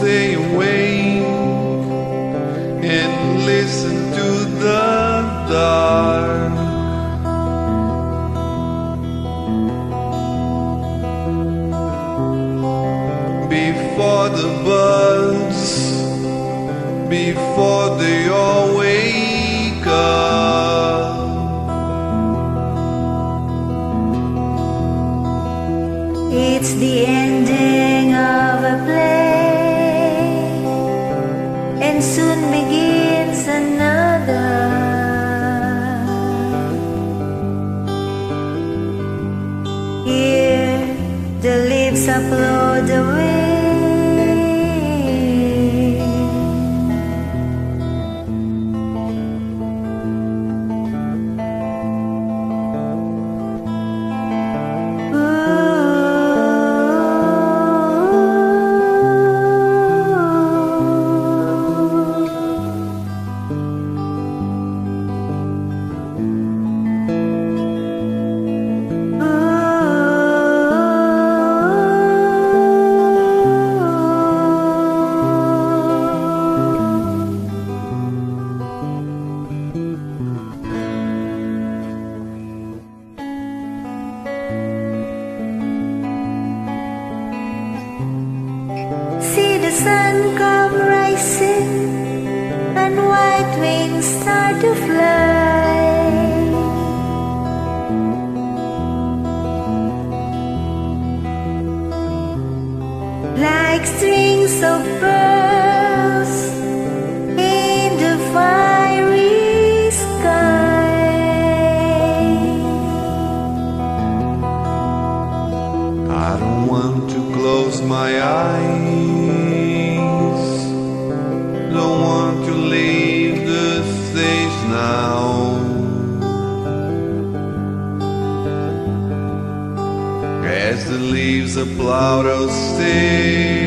stay awake and listen to the dark. Before the birds, before they all wake up, it's the ending of a play, and soon begins another. Here the leaves upload the wind. See the sun come rising, and white wings start to fly. Like strings of pearls in the fiery sky. I don't want to close my eyes, don't want to leave the stage now. As the leaves are plowed, I'll stay